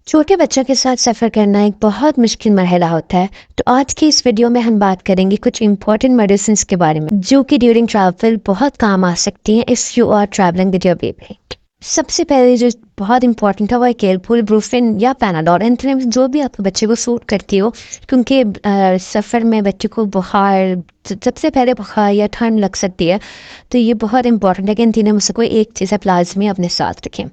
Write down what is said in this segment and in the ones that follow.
छोटे बच्चों के साथ सफ़र करना एक बहुत मुश्किल मरहला होता है। तो आज की इस वीडियो में हम बात करेंगे कुछ इंपॉर्टेंट मेडिसिन के बारे में जो कि ड्यूरिंग ट्रैवल बहुत काम आ सकती हैं if you are travelling with your baby. सबसे पहले जो बहुत इंपॉर्टेंट है वो है केलपुल ब्रूफिन या पैनाडोल, इन तीनों में जो भी आपके बच्चे को सूट करती हो, क्योंकि सफ़र में बच्चे को बुखार, सबसे पहले बुखार या ठंड लग सकती है। तो ये बहुत इंपॉर्टेंट है कि इन तीनों में से कोई एक चीज़ आप लाजमी अपने साथ रखें।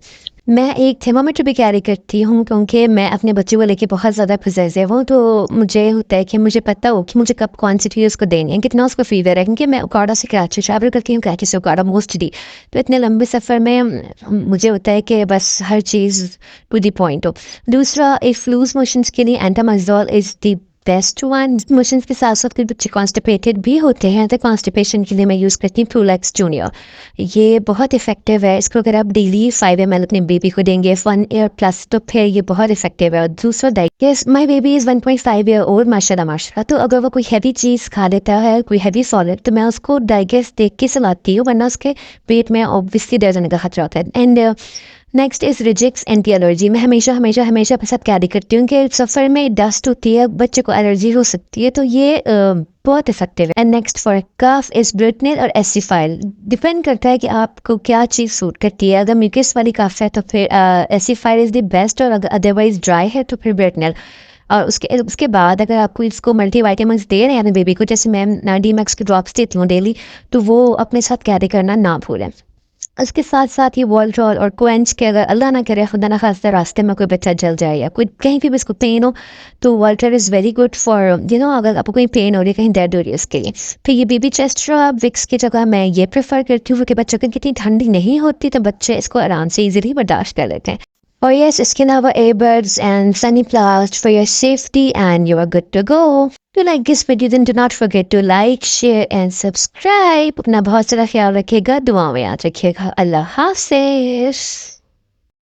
मैं एक थर्मामीटर भी कैरी करती हूँ क्योंकि मैं अपने बच्चे को लेके बहुत ज़्यादा पॉसेसिव हूँ। तो मुझे होता है कि मुझे पता हो कि मुझे कब कौन सी चीज़ उसको देनी है, कितना उसको फीवर है, क्योंकि मैं उकाड़ा से कराची ट्रैवल करती हूँ, कराची से उकाड़ा मोस्टली। तो इतने लंबे सफ़र में मुझे होता है कि बस हर चीज़ टू दी पॉइंट हो। दूसरा, एक फ्लूज मोशंस के लिए Entamizole is the best one. Motions के साथ साथ कुछ बच्चे कॉन्स्टिपेटेड भी होते हैं, तो कॉन्स्टिपेशन के लिए मैं यूज़ करती हूँ फ्लूलैक्स जूनियर। ये बहुत इफेक्टिव है। इसको अगर आप डेली 5 ml अपने बेबी को देंगे 1 year प्लस, तो फिर ये बहुत इफेक्टिव है। और दूसरा, digest, my baby is 1.5 year old, माशाल्लाह माशाल्लाह। तो अगर वो कोई हैवी चीज़ खा लेता है, कोई हैवी सॉलिड, तो मैं उसको डाइजेस्ट देख के सलाती हूँ, वरना उसके पेट में ऑब्वियसली दर्द होने का खतरा होता है। एंड नेक्स्ट इज रिजिक्स एंटी एलर्जी। मैं हमेशा हमेशा हमेशा अपने साथ कैरी करती हूँ कि सफ़र में डस्ट होती है, बच्चे को एलर्जी हो सकती है, तो ये बहुत इफेक्टिव है। And next for cough is ब्रिटनिल और एसिफाइल। डिपेंड करता है कि आपको क्या चीज़ सूट करती है। अगर म्यूकस वाली कफ है तो फिर एसिफाइल इज़ द बेस्ट, और अगर अदरवाइज ड्राई है तो फिर ब्रिटनिल। और उसके बाद अगर आपको इसको मल्टी वाइटामिन दे रहे हैं अपने बेबी को, जैसे मैं डी मैक्स की ड्रॉप्स देती हूँ डेली, तो वो अपने साथ कैरी करना ना भूलें। उसके साथ साथ ये वॉल्ट्रॉल और क्वेंच के, अगर अल्लाह ना करे खुदा ना खास्ता रास्ते में कोई बच्चा जल जाए या कोई कहीं भी इसको पेन हो, तो वॉल्ट्रॉल इज़ वेरी गुड फॉर अगर आपको कोई पेन हो रही है, कहीं दर्द हो रही है, उसके लिए। फिर ये बेबी चेस्ट रब विक्स की जगह मैं ये प्रेफर करती हूँ, क्योंकि बच्चों को कितनी ठंडी नहीं होती, तो बच्चे इसको आराम से ईजिली बर्दाश्त कर लेते हैं। और यस, इसके अलावा earbuds and sunny plast for your safety, and you are good to go. If you like this video, then do not forget to like, share and subscribe. अपना बहुत सारा ख्याल रखिएगा, दुआ में याद रखिएगा। अल्लाह हाफ़िज़।